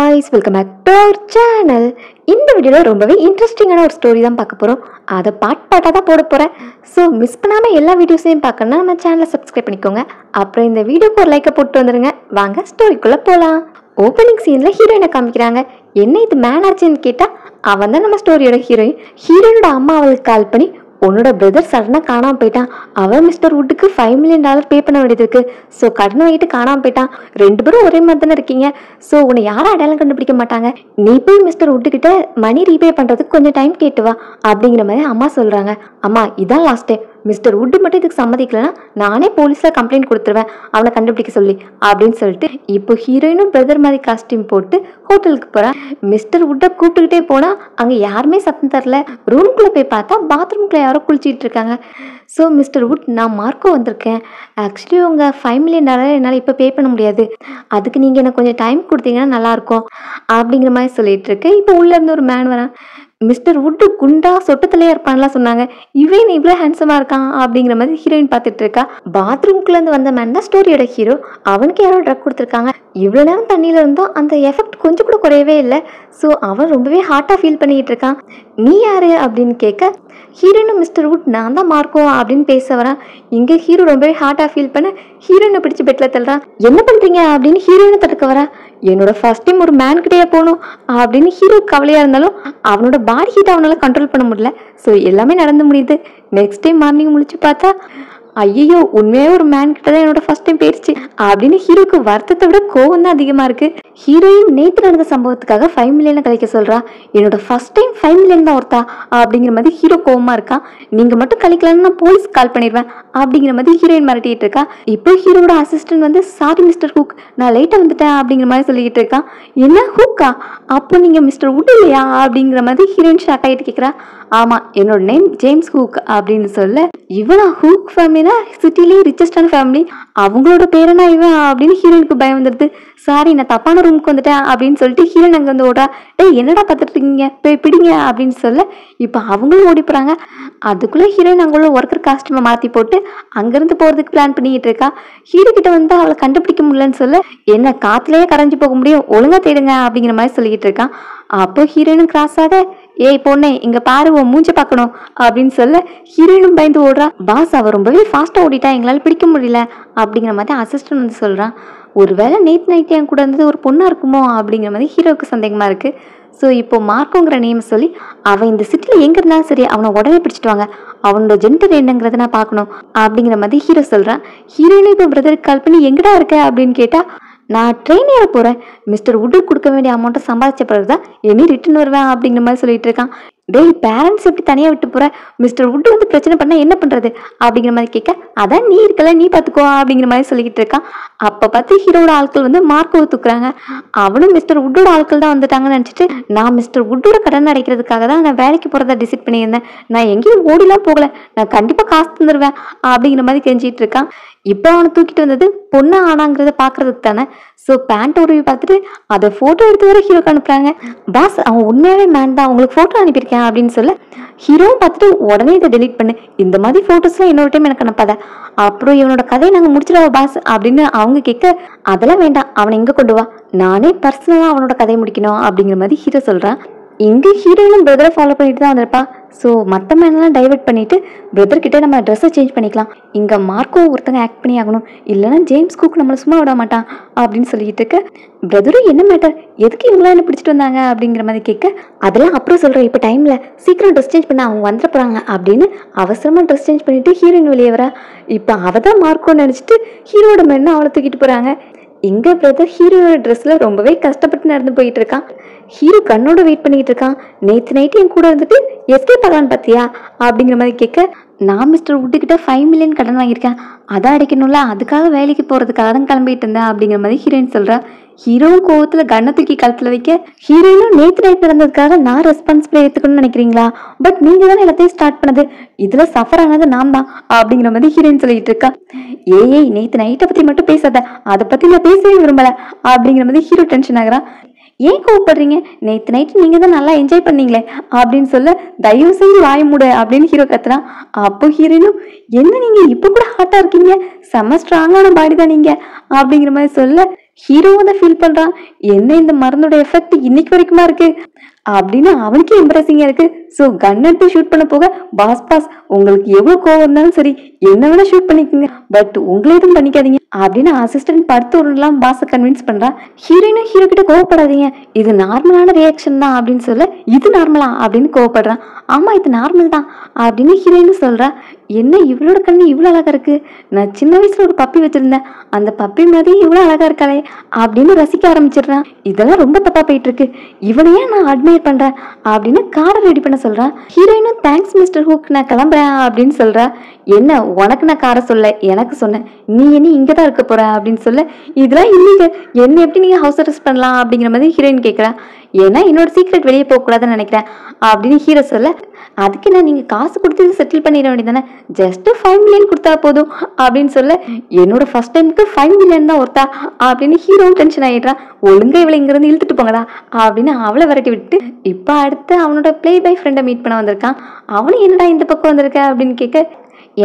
guys, welcome back to our channel. இந்த வீடியோல ரொம்பவே இன்ட்ரெஸ்டிங்கான ஒரு ஸ்டோரி தான் பார்க்க போறோம். அத பார்ட்டா தான் போட போறேன். சோ மிஸ் பண்ணாம எல்லா வீடியோஸையும் பார்க்கணும்னா நம்ம சேனலை சப்ஸ்கிரைப் பண்ணிக்கோங்க. அப்புறம் இந்த வீடியோக்கு ஒரு லைக் போட்டு வந்துருங்க. வாங்க ஸ்டோரிக்குள்ள போலாம். ஓப்பனிங் சீன்ல ஹீரோயினை காமிக்கிறாங்க. என்ன இது மேன் ஆச்சுன்னு கேட்டா அவன் தான் நம்ம ஸ்டோரியோட ஹீரோயின். ஹீரோயினோட அம்மா அவளுக்கு கால் பண்ணி உன்னோட பிரதர் சடனாக காணாமல் போயிட்டான். அவன் மிஸ்டர் வுட்டுக்கு $5 million பே பண்ண வேண்டியது இருக்கு. ஸோ கடன் வாங்கிட்டு காணாமல் போயிட்டான். 2 பேரும் ஒரே மாதிரி தானே இருக்கீங்க. ஸோ உன்னை யாரும் அடையாளம் கண்டுபிடிக்க மாட்டாங்க. நீ போய் மிஸ்டர் வுட்டுக்கிட்ட மணி ரீபே பண்ணுறதுக்கு கொஞ்சம் டைம் கேட்டு வா அப்படிங்கிற மாதிரி அம்மா சொல்கிறாங்க. அம்மா இதான் லாஸ்ட் டைம். மிஸ்டர் வுட்டு மட்டும் இதுக்கு சம்மதிக்கலன்னா நானே போலீஸில் கம்ப்ளைண்ட் கொடுத்துருவேன் அவனை கண்டுபிடிக்க சொல்லி அப்படின்னு சொல்லிட்டு இப்போ ஹீரோயினும் பிரதர் மாதிரி காஸ்டியூம் போட்டு ஹோட்டலுக்கு போகிறான். மிஸ்டர் வுட்டை கூப்பிட்டுக்கிட்டே போனால் அங்கே யாருமே சத்தம் தரல. ரூம்குள்ளே போய் பார்த்தா பாத்ரூம்குள்ளே யாரோ குளிச்சிட்டு இருக்காங்க. ஸோ மிஸ்டர் வுட், நான் மார்க்கோ வந்திருக்கேன். ஆக்சுவலி உங்கள் $5 million என்னால் இப்போ பே பண்ண முடியாது. அதுக்கு நீங்கள் எனக்கு கொஞ்சம் டைம் கொடுத்தீங்கன்னா நல்லாயிருக்கும் அப்படிங்கிற மாதிரி சொல்லிட்டு இருக்கேன். இப்போ உள்ளேருந்து ஒரு மேன் வரான். மிஸ்டர் வுட்டு குண்டா சொட்டத்திலேயே இருப்பான்லாம் சொன்னாங்க. இவன் இவ்வளோ ஹேண்ட்ஸமாக இருக்கான் அப்படிங்கிற மாதிரி ஹீரோயின் பார்த்துட்டு இருக்கா. பாத்ரூம்குள்ளேருந்து வந்த மேன் தான் ஸ்டோரியோட ஹீரோ. அவனுக்கு யாரோ ட்ரக் கொடுத்துருக்காங்க. இவ்வளோ நேரம் தண்ணியில் இருந்தோம் அந்த எஃபெக்ட் கொஞ்சம் கூட குறையவே இல்லை. ஸோ அவன் ரொம்பவே ஹார்ட்டாக ஃபீல் பண்ணிக்கிட்டு இருக்கான். நீ யாரு அப்படின்னு கேட்க ஹீரோயினும் மிஸ்டர் வுட் நான் தான் மார்க்கோ அப்படின்னு பேச வரான். இங்கே ஹீரோ ரொம்பவே ஹார்ட்டாக ஃபீல் பண்ண ஹீரோயினை பிடிச்சி பெட்டில் தள்ளுறான். என்ன பண்ணுறீங்க அப்படின்னு ஹீரோயினை தடுக்க வரா. என்னோட ஃபர்ஸ்ட் டைம் ஒரு மேன் கிட்டே போகணும் அப்படின்னு ஹீரோ கவலையாக இருந்தாலும் அவனோட பாடி ஹீட்டை அவனால் கண்ட்ரோல் பண்ண முடியல. ஸோ எல்லாமே நடந்து முடியுது. நெக்ஸ்ட் டைம் மார்னிங் முழிச்சு பார்த்தா ஐயோ உண்மையாக ஒரு மேன் கிட்ட தான் என்னோட ஃபர்ஸ்ட் டைம் போயிடுச்சு அப்படின்னு ஹீரோக்கு வருத்தத்தை விட கோவம் தான் அதிகமாக இருக்கு. ஹீரோயின் நேற்று நடந்த சம்பவத்துக்காக $5 million கழிக்க சொல்றா. என்னோட ஃபர்ஸ்ட் டைம் $5 million தான் ஒருத்தா அப்படிங்கிற மாதிரி ஹீரோ கோவமா இருக்கான். நீங்க மட்டும் கழிக்கலன்னு நான் போலீஸ் கால் பண்ணிடுவேன் அப்படிங்கிற மாதிரி ஹீரோயின் மிரட்டிட்டு இருக்கா. இப்போ ஹீரோட அசிஸ்டன்ட் வந்து சாரி மிஸ்டர் ஹூக், நான் லேட்டாக வந்துட்டேன் அப்படிங்கிற மாதிரி சொல்லிக்கிட்டு இருக்கான். என்ன ஹூக்கா, அப்போ நீங்க மிஸ்டர் வுட் இல்லையா அப்படிங்கிற மாதிரி ஹீரோயின் ஷாக் ஆகிட்டு கேட்குறா. ஆமா, என்னோட நேம் ஜேம்ஸ் ஹூக் அப்படின்னு சொல்ல இவனா ஹூக் ஃபேமிலினா சிட்டிலேயே ரிச்சஸ்டான ஃபேமிலி, அவங்களோட பேரனா இவன் அப்படின்னு ஹீரோயினுக்கு பயம் வந்துடுது. சாரி நான் தப்பான ரூமுக்கு வந்துட்டேன் அப்படின்னு சொல்லிட்டு ஹீரோயின் அங்கே வந்து ஓடுறா. என்னடா பார்த்துட்டு இருக்கீங்க, போய் பிடிங்க அப்படின்னு சொல்ல இப்போ அவங்களும் ஓடி போகிறாங்க. அதுக்குள்ளே ஹீரோயின் அங்குள்ள ஒர்க்கர் காஸ்டியூமை மாற்றி போட்டு அங்கேருந்து போகிறதுக்கு பிளான் பண்ணிக்கிட்டு இருக்கா. ஹீரோ கிட்ட வந்து அவளை கண்டுபிடிக்க முடியலன்னு சொல்ல என்ன காத்துலேயே கரைஞ்சி போக முடியும், ஒழுங்காக தேடுங்க அப்படிங்கிற மாதிரி சொல்லிக்கிட்டு இருக்கான். அப்போ ஹீரோயினும் கிராஸ் ஆக ஏய் பொண்ணே இங்க பாரு உன் மூஞ்ச பார்க்கணும் அப்படின்னு சொல்ல ஹீரோயினும் பயந்து ஓடுறா. பாஸ் அவ ரொம்பவே ஃபாஸ்ட்டாக ஓடிட்டா, எங்களால் பிடிக்க முடியல அப்படிங்கிற மாதிரி அசிஸ்டன்ட் வந்து சொல்கிறான். ஒருவேளை நேற்று நைட்டு என் கூட இருந்தது ஒரு பொண்ணாக இருக்குமோ அப்படிங்கிற மாதிரி ஹீரோவுக்கு சந்தேகமாக இருக்குது. ஸோ இப்போ மார்க்கோங்கிற நேம் சொல்லி அவன் இந்த சிட்டியில் எங்கே இருந்தாலும் சரி அவனை உடனே பிடிச்சிட்டு வாங்க, அவனோட ஜென்டர் என்னங்கிறத நான் பார்க்கணும் அப்படிங்கிற மாதிரி ஹீரோ சொல்கிறான். ஹீரோயினும் இப்போ பிரதருக்கு கால் பண்ணி எங்கடா இருக்க அப்படின்னு கேட்டால் நான் ட்ரெயின் ஏற போகிறேன், மிஸ்டர் வுட்டுக்கு கொடுக்க வேண்டிய அமௌண்ட்டை சம்பாதிச்ச பிறகு தான் என்னை ரிட்டர்ன் வருவேன் அப்படிங்கிற மாதிரி சொல்லிட்டு இருக்கான். டேய் பேரண்ட்ஸ் எப்படி தனியாக விட்டு போகிற, மிஸ்டர் வுட்டு வந்து பிரச்சனை பண்ணால் என்ன பண்ணுறது அப்படிங்கிற மாதிரி கேட்க அதான் நீ இருக்கல நீ பார்த்துக்கோ அப்படிங்கிற மாதிரி சொல்லிக்கிட்டு இருக்கான். அப்போ பார்த்து ஹீரோட ஆட்கள் வந்து மார்க்கோவை தூக்குறாங்க. அவனும் மிஸ்டர் வுட்டோட ஆட்கள் தான் வந்துட்டாங்கன்னு நினச்சிட்டு நான் மிஸ்டர் வுட்டோட கடன் அடைக்கிறதுக்காக தான் நான் வேலைக்கு போகிறதா டிசைட் பண்ணியிருந்தேன், நான் எங்கேயும் ஓடிலாம் போகல, நான் கண்டிப்பாக காசு தந்துடுவேன் அப்படிங்கிற மாதிரி கெஞ்சிட்டு இருக்கான். இப்போ அவனை தூக்கிட்டு வந்தது பொண்ணு ஆனாங்கிறத பார்க்கறதுக்கு தானே. ஸோ பேண்ட் உருவி பார்த்துட்டு அதை ஃபோட்டோ எடுத்து வர ஹீரோக்கு அனுப்புகிறாங்க. பாஸ் அவன் உண்மையாகவே மேன் தான், உங்களுக்கு ஃபோட்டோ அனுப்பியிருக்கேன் அப்படின்னு சொல்ல ஹீரோவும் பார்த்துட்டு உடனே இதை டெலீட் பண்ணு, இந்த மாதிரி ஃபோட்டோஸ்லாம் இன்னொரு டைம் எனக்கு அனுப்பாத, அப்புறம் இவனோட கதையை நாங்கள் முடிச்சிடவா பாஸ் அப்படின்னு அவங்க கேட்க அதெல்லாம் வேண்டாம், அவனை எங்கே கொண்டு வா, நானே பர்சனலாக அவனோட கதையை முடிக்கணும் அப்படிங்கிற மாதிரி ஹீரோ சொல்கிறான். இங்கே ஹீரோயினும் பிரதரை ஃபாலோ பண்ணிட்டு தான் வந்திருப்பா. ஸோ மற்ற மேனெல்லாம் டைவெர்ட் பண்ணிட்டு பிரதர்கிட்ட நம்ம ட்ரெஸ்ஸை சேஞ்ச் பண்ணிக்கலாம், இங்கே மார்க்கோ ஒருத்தங்க ஆக்ட் பண்ணி ஆகணும், இல்லைன்னா ஜேம்ஸ் குக் நம்மளை சும்மா விட மாட்டான் அப்படின்னு சொல்லிட்டு இருக்க. பிரதரும் என்ன மேட்டர், எதுக்கு இவங்களாம் என்ன பிடிச்சிட்டு வந்தாங்க அப்படிங்கிற மாதிரி கேட்க அதெல்லாம் அப்புறம் சொல்கிறேன், இப்போ டைமில் சீக்கிரம் ட்ரெஸ் சேஞ்ச் பண்ண அவங்க வந்துட போகிறாங்க அப்படின்னு அவசரமாக ட்ரெஸ் சேஞ்ச் பண்ணிட்டு ஹீரோயின் வெளியே வரா. இப்போ அவள் தான் மார்க்கோன்னு நினச்சிட்டு ஹீரோட மேலே அவளை தூக்கிட்டு போகிறாங்க. எங்க பிரதர் ஹீரோட ட்ரெஸ்ல ரொம்பவே கஷ்டப்பட்டு நடந்து போயிட்டு இருக்கான். ஹீரோ கண்ணோட வெயிட் பண்ணிட்டு இருக்கான். நேற்று நைட்டு என் கூட இருந்துட்டு எஸ்கேப் ஆகலான்னு பார்த்தியா அப்படிங்கிற மாதிரி கேட்க நான் மிஸ்டர் வுட்டுக்கிட்ட $5 million கடன் வாங்கியிருக்கேன், அதான் அடைக்கணும்ல, அதுக்காக வேலைக்கு போகிறதுக்காக தான் கிளம்பிட்டு இருந்தேன் அப்படிங்கிற மாதிரி ஹீரோயின் சொல்கிறா. ஹீரோவும் கோவத்தில் கண்ணை தூக்கி கழுத்தில் வைக்க ஹீரோயினும் நேற்று நைட் நடந்ததுக்காக நான் ரெஸ்பான்சிபிள் எடுத்துக்கணும்னு நினைக்கிறீங்களா, பட் நீங்கள் தானே எல்லாத்தையும் ஸ்டார்ட் பண்ணது, இதில் சஃபர் ஆனது நான் தான் அப்படிங்கிற மாதிரி ஹீரோயின் சொல்லிட்டு இருக்கா. ஏய் நேற்று நைட்டை பற்றி மட்டும் பேசாத, அதை பற்றி நான் பேசவே விரும்பலை அப்படிங்கிற மாதிரி ஹீரோ டென்ஷன் ஆகுறான். ஏன் கோவப்படுறீங்க, நேற்று நைட்டு நீங்கள் தான் நல்லா என்ஜாய் பண்ணீங்களே அப்படின்னு சொல்ல தயவு செஞ்சு வாய மூட அப்படின்னு ஹீரோ கத்துறான். அப்போ ஹீரோயினும் என்ன நீங்கள் இப்போ கூட ஹாட்டாக இருக்கீங்க, செம்ம ஸ்ட்ராங்கான பாடி தான் நீங்கள் அப்படிங்கிற மாதிரி சொல்ல ஹீரோவும் தான் ஃபீல் பண்றான், என்ன இந்த மருந்தோட எஃபெக்ட் இன்னைக்கு வரைக்குமா இருக்கு அப்படின்னு அவனுக்கே எம்ப்ரெசிங்கா இருக்கு. ஸோ கன் எடுத்து ஷூட் பண்ண போக, பாஸ் உங்களுக்கு எவ்வளவு கோவம் இருந்தாலும் சரி என்ன வேணா ஷூட் பண்ணிக்கோங்க, பட் உங்களை எதுவும் பண்ணிக்காதீங்க அப்படின்னு அசிஸ்டன்ட் படுத்து உருலாம் பாஸை கன்வின்ஸ் பண்றான். ஹீரோயினும் ஹீரோ கிட்ட கோவப்படாதீங்க, இது நார்மலான ரியாக்ஷன் தான் அப்படின்னு சொல்ல, இது நார்மலா அப்படின்னு கோவப்படுறான். ஆமா இது நார்மல் தான் அப்படின்னு ஹீரோயினும் சொல்றா. என்ன இவளோட கண்ணு இவ்வளவு அழகா இருக்கு, நான் சின்ன வயசுல ஒரு பப்பி வச்சிருந்தேன், அந்த பப்பி மாதிரி இவ்வளவு அழகா இருக்காளே அப்படின்னு ரசிக்க ஆரம்பிச்சிடுறான். இதெல்லாம் ரொம்ப தப்பா போயிட்டு இருக்கு, இவனையே நான் அட்மையர் பண்றேன் அப்படின்னு காரை ரெடி பண்ண சொல்றான். ஹீரோயினும் தேங்க்ஸ் மிஸ்டர் ஹூக், நான் கிளம்புறேன் அப்படின்னு சொல்றா. என்ன உனக்கு நான் காரை சொல்ல, எனக்கு சொன்னேன், நீ என்ன இங்கதான் இருக்க போற அப்படின்னு சொல்ல, இதெல்லாம் இல்லைங்க, என்ன எப்படி நீங்க ஹவுஸ் அரெஸ்ட் பண்ணலாம் அப்படிங்கிற மாதிரி ஹீரோயின் கேட்கிறா. ஏன்னா என்னோட சீக்ரெட் வெளியே போக கூடாதுன்னு நினைக்கிறேன் அப்படின்னு ஹீரோ சொல்ல, அதுக்கு என்ன நீங்க காசு கொடுத்து செட்டில் பண்ணிட வேண்டியதானே, ஜஸ்ட் 5 மில்லியன் கொடுத்தா போதும் அப்படின்னு சொல்ல, என்னோட ஃபர்ஸ்ட் டைமுக்கு 5 மில்லியன் தான் ஒருத்தா அப்படின்னு ஹீரோவும் டென்ஷன் ஆயிடுறா. ஒழுங்கா இவளை இங்க இருந்து இழுத்துட்டு போங்கடா அப்படின்னு அவளை விரட்டி விட்டு இப்ப அடுத்து அவனோட பிளே பை ஃப்ரெண்டை மீட் பண்ண வந்திருக்கான். அவனும் என்னடா இந்த பக்கம் வந்திருக்க அப்படின்னு கேட்க,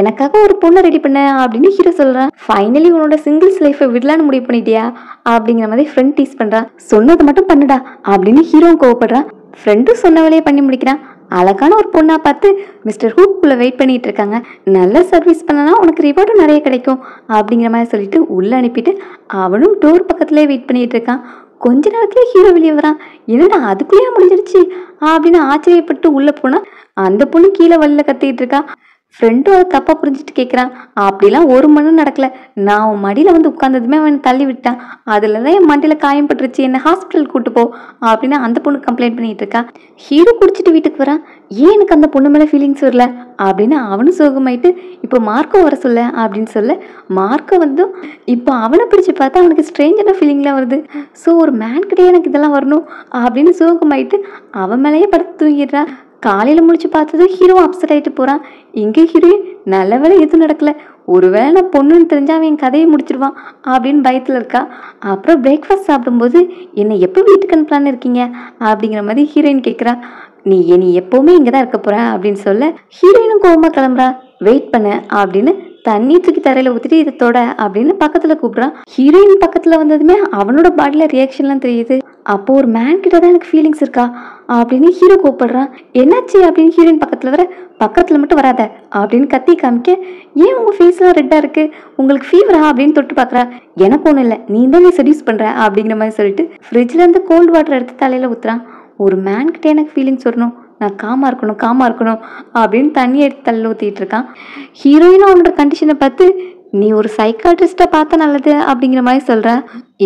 எனக்காக ஒரு பொண்ணை ரெடி பண்ண அப்படின்னு ஹீரோ சொல்றான். ஃபைனலி உன்னோட சிங்கிள்ஸ் லைஃபை விடலான்னு முடிவு பண்ணிட்டியா அப்படிங்கிற மாதிரி ஃப்ரெண்ட் டீஸ் பண்றான். சொன்னது மட்டும் பண்ணுடா அப்படின்னு ஹீரோவும் கோவப்படுறான். ஃப்ரெண்டும் சொன்ன வேலையை பண்ணி முடிக்கிறான். அழகான ஒரு பொண்ணா பார்த்து மிஸ்டர் ஹூக்குள்ள வெயிட் பண்ணிட்டு இருக்காங்க. நல்ல சர்வீஸ் பண்ணனா உனக்கு ரிவார்டும் நிறைய கிடைக்கும் அப்படிங்கிற மாதிரி சொல்லிட்டு உள்ள அனுப்பிட்டு அவனும் டோர் பக்கத்துலேயே வெயிட் பண்ணிட்டு இருக்கான். கொஞ்ச நேரத்துல ஹீரோ வெளியே வரான். என்னடா அதுக்குள்ளேயே முடிஞ்சிருச்சு அப்படின்னு ஆச்சரியப்பட்டு உள்ள போனா அந்த பொண்ணு கீழே வழியில கத்திட்டு இருக்கா. ஃப்ரெண்டும் அதை தப்பா புரிஞ்சுட்டு கேட்குறான், அப்படிலாம் ஒரு மணி நடக்கல, நான் உன் மடியில் வந்து உட்கார்ந்ததுமே அவன் தள்ளி விட்டான், அதில் தான் என் மண்டியில் காயம் பட்டுருச்சு, என்னை ஹாஸ்பிட்டல் கூட்டு போ அப்படின்னு அந்த பொண்ணு கம்ப்ளைண்ட் பண்ணிட்டு இருக்கா. ஹீரோ குடிச்சிட்டு வீட்டுக்கு வரான். ஏன் எனக்கு அந்த பொண்ணு மேலே ஃபீலிங்ஸ் வரல அப்படின்னு அவனும் சோகமாயிட்டு இப்போ மார்க்கோ வர சொல்ல அப்படின்னு சொல்ல, மார்க்கோ வந்து இப்போ அவனை பிடிச்சி பார்த்தா அவனுக்கு ஸ்ட்ரேஞ்சான ஃபீலிங்லாம் வருது. ஸோ ஒரு மேன் கிட்டே எனக்கு இதெல்லாம் வரணும் அப்படின்னு சோகமாயிட்டு அவன் மேலேயே படுத்து தூங்கிடுறா. காலையில முடிச்சு பார்த்தது ஹீரோ அப்செட் ஆயிட்டு போறான். இங்கே ஹீரோயின் நல்ல வேலை எதுவும் நடக்கல, ஒருவேளை நான் பொண்ணுன்னு தெரிஞ்சா அவன் கதையை முடிச்சிருவான் அப்படின்னு பயத்துல இருக்கா. அப்புறம் பிரேக்ஃபாஸ்ட் சாப்பிடும்போது என்னை எப்போ வீட்டுக்கு அனுப்பலான்னு இருக்கீங்க அப்படிங்கிற மாதிரி ஹீரோயின் கேட்குறா. நீ எப்பவுமே இங்கதான் இருக்க போற அப்படின்னு சொல்ல, ஹீரோயினும் கோவமா கிளம்புறா. வெயிட் பண்ண அப்படின்னு தண்ணி தூக்கி தரையில ஊத்திட்டு இதை தொட அப்படின்னு பக்கத்துல கூப்பிடுறான். ஹீரோயின் பக்கத்துல வந்ததுமே அவனோட பாடியில ரியாக்ஷன்லாம் தெரியுது. அப்போ ஒரு மேன் கிட்ட தான் எனக்கு ஃபீலிங்ஸ் இருக்கா அப்படின்னு ஹீரோ கூப்பிடுறான். என்னாச்சு அப்படின்னு ஹீரோயின் பக்கத்துல வர, பக்கத்துல மட்டும் வராத அப்படின்னு கத்தி காமிக்க, ஏன் உங்க ஃபேஸ்லாம் ரெட்டா இருக்கு, உங்களுக்கு ஃபீவரா அப்படின்னு தொட்டு பாக்குறா. எனக்கு ஒன்றும் இல்லை, நீ தான் நீ செடியூஸ் பண்ற அப்படிங்கிற மாதிரி சொல்லிட்டு ஃப்ரிட்ஜ்ல இருந்து கோல்டு வாட்டர் எடுத்து தலையில ஊத்துறான். ஒரு மேன் கிட்ட எனக்கு ஃபீலிங்ஸ் வரணும், நான் காமா இருக்கணும் அப்படின்னு தண்ணி எடுத்து தள்ள ஊத்திட்டு இருக்கான். ஹீரோயினும் அவனோட கண்டிஷனை பார்த்து, நீ ஒரு சைக்காட்ரிஸ்டை பார்த்தா நல்லது அப்படிங்கிற மாதிரி சொல்ற.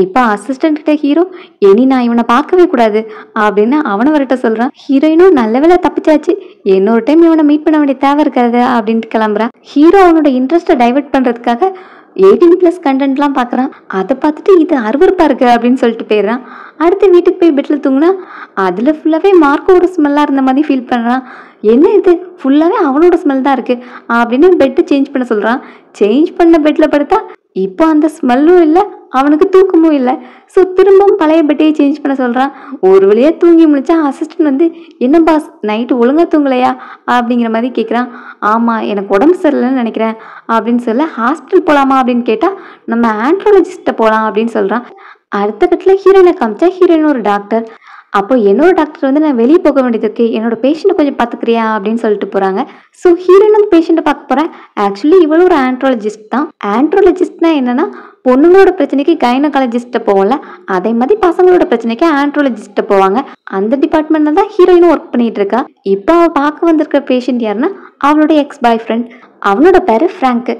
இப்போ அசிஸ்டன்ட் கிட்ட ஹீரோ, இனி நான் இவனை பார்க்கவே கூடாது அப்படின்னு அவனை வரட்ட சொல்றான். ஹீரோயினும் நல்ல வேலை தப்பிச்சாச்சு, இன்னொரு டைம் இவனை மீட் பண்ண வேண்டிய தேவை இருக்காது அப்படின்ட்டு கிளம்புறான். ஹீரோ அவனோட இன்ட்ரெஸ்ட்டை டைவர்ட் பண்றதுக்காக 18+ கண்டென்ட்லாம் பார்க்குறான். அதை பார்த்துட்டு இது அருவருப்பா இருக்கு அப்படின்னு சொல்லிட்டு போயிடுறான். அடுத்து வீட்டுக்கு போய் பெட்டில் தூங்கினா அதில் ஃபுல்லாகவே மார்க்கோட ஸ்மெல்லாக இருந்த மாதிரி ஃபீல் பண்ணுறான். என்ன இது ஃபுல்லாகவே அவனோட ஸ்மெல் தான் இருக்குது அப்படின்னு பெட்டு சேஞ்ச் பண்ண சொல்கிறான். சேஞ்ச் பண்ண பெட்டில் படுத்தா இப்போ அந்த ஸ்மெல்லும் இல்லை, அவனுக்கு தூக்கமும் இல்லை. ஸோ திரும்பவும் பழைய பெட்டையை சேஞ்ச் பண்ண சொல்கிறான். ஒரு வழியாக தூங்கி முடிச்சா அசிஸ்டன்ட் வந்து, என்ன பாஸ் நைட்டு ஒழுங்காக தூங்கலையா அப்படிங்கிற மாதிரி கேட்குறான். ஆமாம் எனக்கு உடம்பு சரியில்லைன்னு நினைக்கிறேன் அப்படின்னு சொல்ல, ஹாஸ்பிட்டல் போகலாமா அப்படின்னு கேட்டால் நம்ம ஆண்ட்ரோலஜிஸ்ட்டை போகலாம் அப்படின்னு சொல்கிறான். அடுத்த கட்டில் ஹீரோயினை காமிச்சா ஹீரோயின் ஒரு டாக்டர். அப்போ என்னோட டாக்டர் வந்து, நான் வெளியே போக வேண்டியது இருக்கு, என்னோட பேஷண்ட்டை கொஞ்சம் பார்த்துக்கிறியா அப்படின்னு சொல்லிட்டு போகிறாங்க. ஸோ ஹீரோயின் வந்து பேஷண்ட்டை பார்க்க போகிறேன். ஆக்சுவலி இவளும் ஒரு ஆண்ட்ரோலஜிஸ்ட் தான். ஆண்ட்ரோலஜிஸ்ட்னா என்னன்னா, பொண்ணுங்களோட பிரச்சனைக்கு கைனகாலஜிஸ்ட்டை போவோம்ல, அதே மாதிரி பசங்களோட பிரச்சனைக்கு ஆண்ட்ரோலஜிஸ்ட்டை போவாங்க. அந்த டிபார்ட்மெண்ட்ல தான் ஹீரோயினும் ஒர்க் பண்ணிட்டு இருக்கா. இப்போ அவள் பார்க்க வந்திருக்கிற பேஷண்ட் யாருன்னா அவளோட எக்ஸ் பாய் ஃப்ரெண்ட். அவனோட பேரு ஃப்ராங்க்.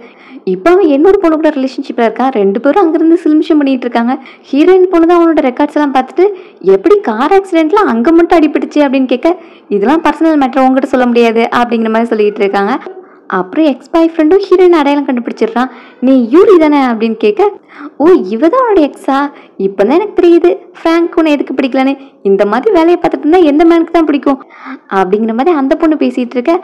இப்போ அவன் என்னோட பொண்ணு கூட ரிலேஷன்ஷிப்ல இருக்கான். 2 பேரும் அங்கிருந்து சிலிமிஷம் பண்ணிட்டு இருக்காங்க. ஹீரோயின் பொண்ணு தான் அவனோட ரெக்கார்ட்ஸ் எல்லாம் பார்த்துட்டு, எப்படி கார் ஆக்சிடென்ட்ல அங்க மட்டும் அடிபட்டுச்சு அப்படின்னு கேட்க, இதெல்லாம் பர்சனல் மேட்டர் உங்ககிட்ட சொல்ல முடியாது அப்படிங்கிற மாதிரி சொல்லிட்டு இருக்காங்க. அப்புறம் எக்ஸ் பாய் ஃப்ரெண்டும் ஹீரோயின் அடையாளம் கண்டுபிடிச்சிடுறான். நீ யூரி தானே அப்படின்னு கேட்க, ஓ இவ தான் அவனோட எக்ஸா, இப்போதான் எனக்கு தெரியுது ஃப்ராங்க் உன்னை எதுக்கு பிடிக்கலன்னு, இந்த மாதிரி வேலையை பார்த்துட்டு இருந்தா எந்த மேனுக்கு தான் பிடிக்கும் அப்படிங்கிற மாதிரி அந்த பொண்ணு பேசிட்டு இருக்க.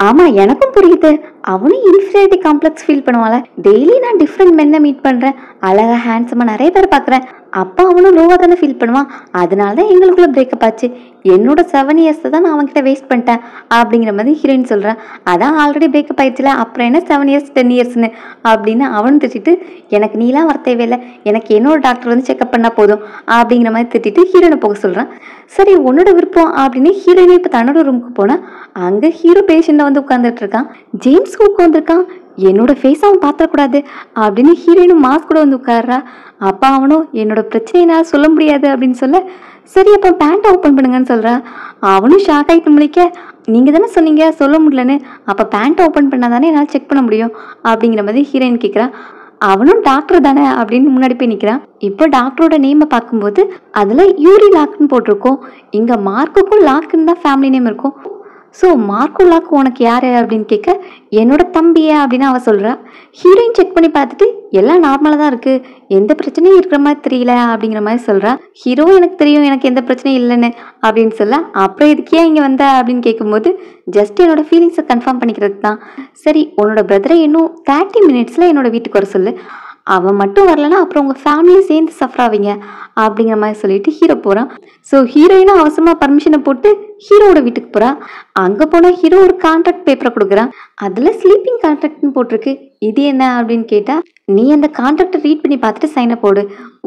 ஆமா எனக்கும் புரியுது, அவனும் இன்ஃபீரியாரிட்டி காம்ப்ளெக்ஸ் ஃபீல் பண்ணுவாள். டெய்லி நான் டிஃப்ரெண்ட் மென்னை மீட் பண்றேன், அழகா ஹேண்ட்ஸமா நிறைய பேர் பார்க்குறேன், அப்போ அவனும் லோவாக தானே ஃபீல் பண்ணுவான். அதனால தான் எங்களுக்குள்ள பிரேக்கப் ஆச்சு. என்னோட 7 இயர்ஸ் தான் நான் அவன்கிட்ட வேஸ்ட் பண்ணிட்டேன் அப்படிங்கிற மாதிரி ஹீரோயின் சொல்கிறேன். அதான் ஆல்ரெடி பிரேக்கப் ஆயிடுச்சுல, அப்புறம் என்ன 7 இயர்ஸ் 10 இயர்ஸ்னு அப்படின்னு அவனும் திட்டிட்டு, எனக்கு நீலாம் வர தேவையில்லை, எனக்கு என்னோட டாக்டர் வந்து செக்அப் பண்ணால் போதும் அப்படிங்கிற மாதிரி திட்டிட்டு ஹீரோயினை போக சொல்கிறான். சரி உன்னோட விருப்பம் அப்படின்னு ஹீரோயினை இப்போ தன்னோட ரூமுக்கு போனால் அங்கே ஹீரோ பேஷண்ட்டில் வந்து உட்காந்துட்டு இருக்கான். ஜேம்ஸ் உட்காந்துருக்கான். என்னோட ஃபேஸ் அவன் பார்த்துடக்கூடாது அப்படின்னு ஹீரோயினும் மாஸ்க் கூட வந்து உட்கார்றா. அப்போ அவனும் என்னோட பிரச்சனையை என்னால் சொல்ல முடியாது அப்படின்னு சொல்ல, சரி அப்போ பேண்ட்டை ஓப்பன் பண்ணுங்கன்னு சொல்கிறா. அவனும் ஷாக் ஆகிட்டு முழிக்க, நீங்கள் தானே சொன்னீங்க சொல்ல முடியலன்னு, அப்போ பேண்ட்டை ஓப்பன் பண்ணால் தானே என்னால் செக் பண்ண முடியும் அப்படிங்கிற மாதிரி ஹீரோயின் கேட்குறான். அவனும் டாக்டர் தானே அப்படின்னு முன்னாடி போய் நிற்கிறான். இப்போ டாக்டரோட நேமை பார்க்கும்போது அதில் யூரி லாக்னு போட்டிருக்கோம். இங்கே மார்க்குக்கும் லாக்குன்னு தான் ஃபேமிலி நேம் இருக்கும். ஸோ மார்க்கு லாக்கு உனக்கு யார் அப்படின்னு கேட்க, என்னோட தம்பியா அப்படின்னு அவள் சொல்கிறா. ஹீரோயின் செக் பண்ணி பார்த்துட்டு எல்லாம் நார்மலாக தான் இருக்குது, எந்த பிரச்சனையும் இருக்கிற மாதிரி தெரியல அப்படிங்கிற மாதிரி சொல்கிறா. ஹீரோ எனக்கு தெரியும் எனக்கு எந்த பிரச்சனையும் இல்லைன்னு அப்படின்னு சொல்ல, அப்புறம் இதுக்கே இங்கே வந்த அப்படின்னு கேட்கும்போது ஜஸ்ட் என்னோட ஃபீலிங்ஸை கன்ஃபார்ம் பண்ணிக்கிறது தான். சரி உன்னோட பிரதரை இன்னும் 30 மினிட்ஸில் என்னோட வீட்டுக்கு வர சொல்லு, அவன் மட்டும் வரலன்னா அப்புறம் உங்கள் ஃபேமிலியும் சேர்ந்து சஃபர் ஆவீங்க அப்படிங்கிற மாதிரி சொல்லிட்டு ஹீரோ போகிறான். ஸோ ஹீரோயினும் அவசரமாக பர்மிஷனை போட்டு ஹீரோவோட வீட்டுக்கு போகிறா. அங்கே போனால் ஹீரோ ஒரு கான்ட்ராக்ட் பேப்பரை கொடுக்குறான். அதில் ஸ்லீப்பிங் கான்ட்ராக்ட்னு போட்டிருக்கு. இது என்ன அப்படின்னு கேட்டால், நீ அந்த கான்ட்ராக்டை ரீட் பண்ணி பார்த்துட்டு சைனை போடு,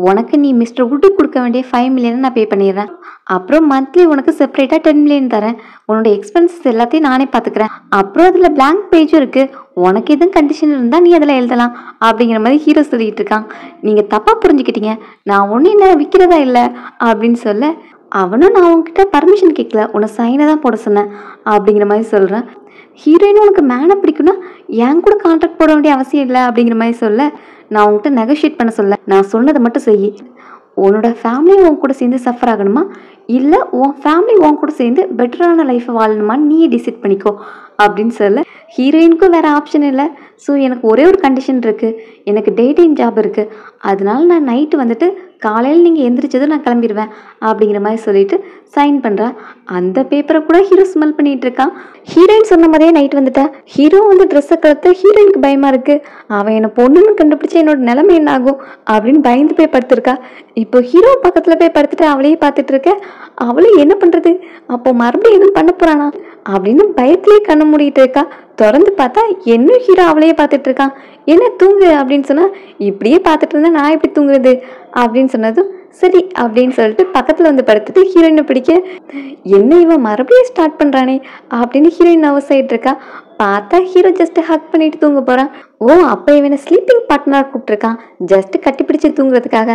உனக்கு நீ மிஸ்டர் வுட்டுக்கு கொடுக்க வேண்டிய 5 மில்லியன் நான் பே பண்ணிடுறேன், அப்புறம் மந்த்லி உனக்கு செப்பரேட்டாக 10 மில்லியன் தரேன், உன்னோட எக்ஸ்பென்சஸ் எல்லாத்தையும் நானே பார்த்துக்கிறேன், அப்புறம் அதில் பிளாங்க் பேஜும் இருக்குது, உனக்கு எதுவும் கண்டிஷன் இருந்தால் நீ அதில் எழுதலாம் அப்படிங்கிற மாதிரி ஹீரோ சொல்லிட்டு இருக்கான். நீங்கள் தப்பாக புரிஞ்சுக்கிட்டீங்க, நான் ஒன்றும் என்ன விற்கிறதா இல்லை அப்படின்னு சொல்ல, அவனும் நான் உன்கிட்ட பர்மிஷன் கேட்கல, உன்னை சைனை தான் போட சொன்னேன் அப்படிங்கிற மாதிரி சொல்கிறேன். ஹீரோயினும் உனக்கு மேனை பிடிக்குன்னா என் கூட கான்ட்ராக்ட் போட வேண்டிய அவசியம் இல்லை அப்படிங்கிற மாதிரி சொல்ல, நான் உங்ககிட்ட நெகோஷியேட் பண்ண சொல்ல, நான் சொன்னதை மட்டும் செய், உன்னோட ஃபேமிலி உன் கூட சேர்ந்து சஃபர் ஆகணுமா இல்லை உன் ஃபேமிலி உன் கூட சேர்ந்து பெட்டரான லைஃப்பை வாழணுமான்னு நீயே டிசைட் பண்ணிக்கோ அப்படின்னு சொல்ல, ஹீரோயினுக்கும் வேறு ஆப்ஷன் இல்லை. ஸோ எனக்கு ஒரே ஒரு கண்டிஷன் இருக்குது, எனக்கு டே டைம் ஜாப் இருக்குது, அதனால நான் நைட்டு வந்துட்டு காலையில் நீங்கள் எந்திரிச்சதும் நான் கிளம்பிடுவேன் அப்படிங்கிற மாதிரி சொல்லிட்டு சைன் பண்ணுறா. அந்த பேப்பரை கூட ஹீரோ ஸ்மெல் பண்ணிகிட்டு இருக்கான். ஹீரோயின் சொன்ன மாதிரியே நைட் வந்துட்டா. ஹீரோ வந்து ட்ரெஸ்ஸை கலத்த ஹீரோயினுக்கு பயமாக இருக்குது, அவன் என்னை பொண்ணுன்னு கண்டுபிடிச்சா என்னோட நிலைமை என்ன ஆகும் அப்படின்னு பயந்து போய் படுத்துருக்கா. இப்போ ஹீரோ பக்கத்தில் போய் படுத்துட்டு அவளையே பார்த்துட்டு இருக்க. அவளே என்ன பண்ணுறது, அப்போ மறுபடியும் எதுவும் பண்ண போகிறானா அப்படின்னு பயத்திலேயே கண்ணு மூடிட்டு இருக்கா. திறந்து பார்த்தா என்ன ஹீரோ அவளையே பார்த்துட்டு இருக்கான். என்ன தூங்கு அப்படின்னு சொன்னால், இப்படியே பார்த்துட்டு இருந்தா நான் எப்படி தூங்குறது அப்படின்னு சொன்னதும் சரி அப்படின்னு சொல்லிட்டு பக்கத்தில் வந்து படுத்துட்டு ஹீரோயினை பிடிக்க, என்ன இவன் மறுபடியும் ஸ்டார்ட் பண்ணுறானே அப்படின்னு ஹீரோயின் நர்வஸ் ஆகிட்டு இருக்கா. பார்த்தா ஹீரோ ஜஸ்ட் ஹக் பண்ணிட்டு தூங்க போகிறான். ஓ அப்போ இவனை ஸ்லீப்பிங் பார்ட்னராக கூப்பிட்டுருக்கான் ஜஸ்ட் கட்டி பிடிச்சி தூங்குறதுக்காக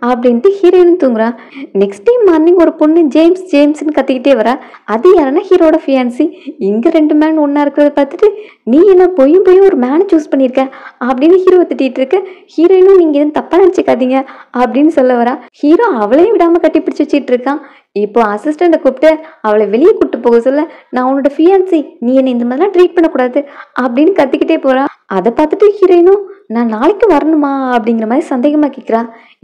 அப்படின்ட்டு ஹீரோயினும் தூங்குறான். நெக்ஸ்ட் டே மார்னிங் ஒரு பொண்ணு ஜேம்ஸ் ஜேம்ஸ்ன்னு கத்திக்கிட்டே வரா. அது யாருன்னா ஹீரோட ஃபியான்சி. இங்கே 2 மேன் ஒன்றா இருக்கிறத பார்த்துட்டு, நீ என்ன பொய்யும் ஒரு மேனை சூஸ் பண்ணியிருக்க அப்படின்னு ஹீரோ திட்டிகிட்டு இருக்க. ஹீரோயினும் நீங்கள் எதுவும் தப்பாக நினச்சிக்காதீங்க அப்படின்னு சொல்ல வரா. ஹீரோ அவளையும் விடாமல் கட்டி பிடிச்சி வச்சிட்டு இருக்கான். இப்போ அசிஸ்டண்ட்டை கூப்பிட்டு அவளை வெளியே கூப்பிட்டு போக சொல்ல, நான் உன்னோட ஃபியான்சி, நீ என்னை இந்த மாதிரிலாம் ட்ரீட் பண்ணக்கூடாது அப்படின்னு கத்திக்கிட்டே போகிறா. அதை பார்த்துட்டு ஹீரோயினும், நான் நாளைக்கு வரணுமா அப்படிங்கிற மாதிரி சந்தேகமாக கேட்குறா.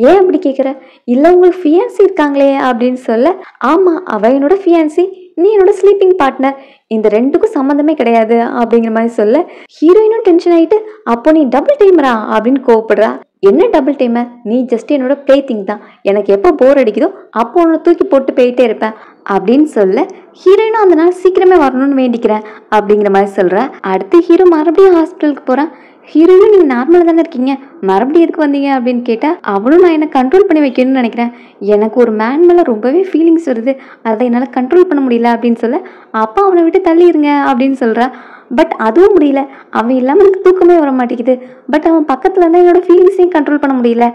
ஏன் அப்படி கேட்குற, இல்லை உங்களுக்கு ஃபியான்சி இருக்காங்களே அப்படின்னு சொல்ல, ஆமாம் அவள் என்னோட ஃபியான்சி, நீ என்னோட ஸ்லீப்பிங் பார்ட்னர், இந்த ரெண்டுக்கும் சம்மந்தமே கிடையாது அப்படிங்கிற மாதிரி சொல்ல, ஹீரோயினும் டென்ஷன் ஆகிட்டு, அப்போ நீ டபுள் டைமரா அப்படின்னு கோவப்படுறா. என்ன டபுள் டைமர், நீ ஜஸ்ட் என்னோட ப்ளே திங் தான், எனக்கு எப்போ போர் அடிக்குதோ அப்போ உன்னை தூக்கி போட்டு போயிட்டே இருப்பேன் அப்படின்னு சொல்ல, ஹீரோயினும் அந்த நாள் சீக்கிரமே வரணும்னு வேண்டிக்கிறேன் அப்படிங்கிற மாதிரி சொல்கிறா. அடுத்து ஹீரோ மறுபடியும் ஹாஸ்பிட்டலுக்கு போகிறான். ஹீரோயினும் நீங்கள் நார்மலாக தானே இருக்கீங்க, மறுபடியும் எதுக்கு வந்தீங்க அப்படின்னு கேட்டால், அவனும் நான் என்னை கண்ட்ரோல் பண்ணி வைக்கணும்னு நினைக்கிறேன், எனக்கு ஒரு மேன் மேலே ரொம்பவே ஃபீலிங்ஸ் வருது, அதை என்னால் கண்ட்ரோல் பண்ண முடியல அப்படின்னு சொல்ல, அப்பா அவனை விட்டு தள்ளிடுங்க அப்படின்னு சொல்கிறா. பட் அதுவும் முடியல, அவன் இல்லாமல் எனக்கு தூக்கமே வர மாட்டேங்குது, பட் அவன் பக்கத்தில் இருந்தால் என்னோட ஃபீலிங்ஸையும் கண்ட்ரோல் பண்ண முடியல,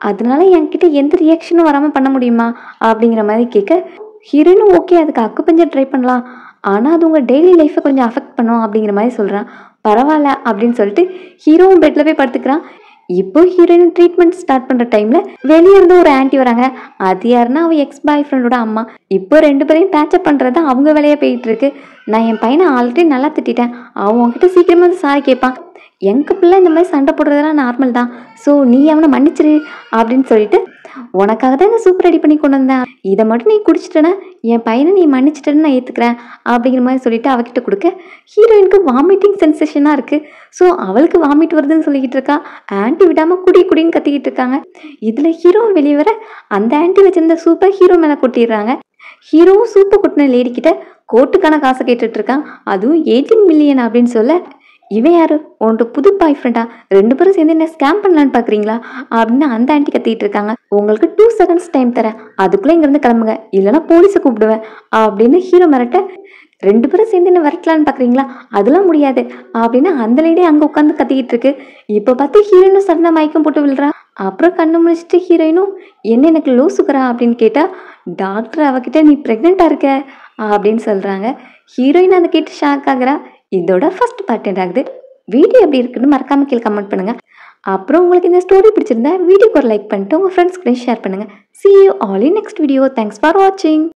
அதனால என்கிட்ட எந்த ரியாக்ஷனும் வராமல் பண்ண முடியுமா அப்படிங்கிற மாதிரி கேட்க, ஹீரோயினும் ஓகே அதுக்கு அக்குபஞ்சர் ட்ரை பண்ணலாம், ஆனால் அது உங்கள் டெய்லி லைஃப்பை கொஞ்சம் அஃபெக்ட் பண்ணும் அப்படிங்கிற மாதிரி சொல்கிறான். பரவாயில்ல அப்படின்னு சொல்லிட்டு ஹீரோவும் பெட்டில் போய் படுத்துக்கிறான். இப்போ ஹீரோயின் ட்ரீட்மெண்ட் ஸ்டார்ட் பண்ணுற டைமில் வெளியே இருந்து ஒரு ஆன்ட்டி வராங்க. அது யாருன்னா அவள் எக்ஸ் பாய் ஃப்ரெண்டோட அம்மா. இப்போ 2 பேரையும் பேச்சப் பண்ணுறது தான் அவங்க வேலையாக போயிட்டு இருக்கு. நான் என் பையனை ஆல்ரெடி நல்லா திட்டேன், அவன் உங்ககிட்ட சீக்கிரமாக வந்து சாரி கேட்பான், எங்கள் பிள்ளை இந்த மாதிரி சண்டை போடுறதெல்லாம் நார்மல் தான், ஸோ நீ அவனை மன்னிச்சிரு அப்படின்னு சொல்லிட்டு உனக்காக தான் இந்த சூப் ரெடி பண்ணி கொண்டு வந்தேன், இதை மட்டும் நீ குடிச்சிட்டேன்னா என் பையனை நீ மன்னிச்சிட்டேன்னு நான் ஏற்றுக்கிறேன் அப்படிங்கிற மாதிரி சொல்லிட்டு அவகிட்ட கொடுக்க ஹீரோயினுக்கு வாமிட்டிங் சென்சேஷனாக இருக்குது. ஸோ அவளுக்கு வாமிட் வருதுன்னு சொல்லிக்கிட்டு இருக்கா. ஆன்ட்டி விடாமல் குடின்னு கத்திக்கிட்டு இருக்காங்க. இதில் ஹீரோ வெளியே வர அந்த ஆன்ட்டி வச்சிருந்த சூப்பை ஹீரோ மேலே கொட்டிடுறாங்க. ஹீரோவும் சூப்பை கொட்டின லேடிக்கிட்ட கோட்டுக்கான காசை கேட்டுட்டு இருக்கான். அதுவும் 18 மில்லியன் அப்படின்னு சொல்ல, இவன் யாரு, உன்கிட்ட புது பாய் ஃப்ரெண்டா, 2 பேரும் சேர்ந்து என்ன ஸ்கேம் பண்ணலான்னு பார்க்குறீங்களா அப்படின்னு அந்த ஆன்ட்டி கத்திக்கிட்டு இருக்காங்க. உங்களுக்கு 2 செகண்ட்ஸ் டைம் தரேன், அதுக்குள்ளே இங்கேருந்து கிளம்புங்க, இல்லைனா போலீஸை கூப்பிடுவேன் அப்படின்னு ஹீரோ மிரட்ட, 2 பேரும் சேர்ந்து என்ன விரட்டலான்னு பார்க்குறீங்களா, அதெல்லாம் முடியாது அப்படின்னு அந்த லேடி அங்கே உட்காந்து கத்திக்கிட்டு இருக்கு. இப்போ பார்த்து ஹீரோயினும் சடனாக மயக்கம் போட்டு விழுறா. அப்புறம் கண்ணு முடிச்சுட்டு ஹீரோயினும் என்ன எனக்கு லோ சுகரா அப்படின்னு கேட்டால், டாக்டர் அவகிட்ட நீ ப்ரெக்னெண்ட்டாக இருக்க அப்படின்னு சொல்கிறாங்க. ஹீரோயின் அதை கேட்டு ஷாக் ஆகுறா. இதோட ஃபர்ஸ்ட் பார்ட் ஆகுது. வீடியோ எப்படி இருக்குன்னு மறக்காம கீழே கமெண்ட் பண்ணுங்கள். அப்புறம் உங்களுக்கு இந்த ஸ்டோரி பிடிச்சிருந்தா வீடியோக்கு ஒரு லைக் பண்ணிட்டு உங்கள் ஃப்ரெண்ட்ஸ்க்கு ஷேர் பண்ணுங்கள். See you all in next video. Thanks for watching.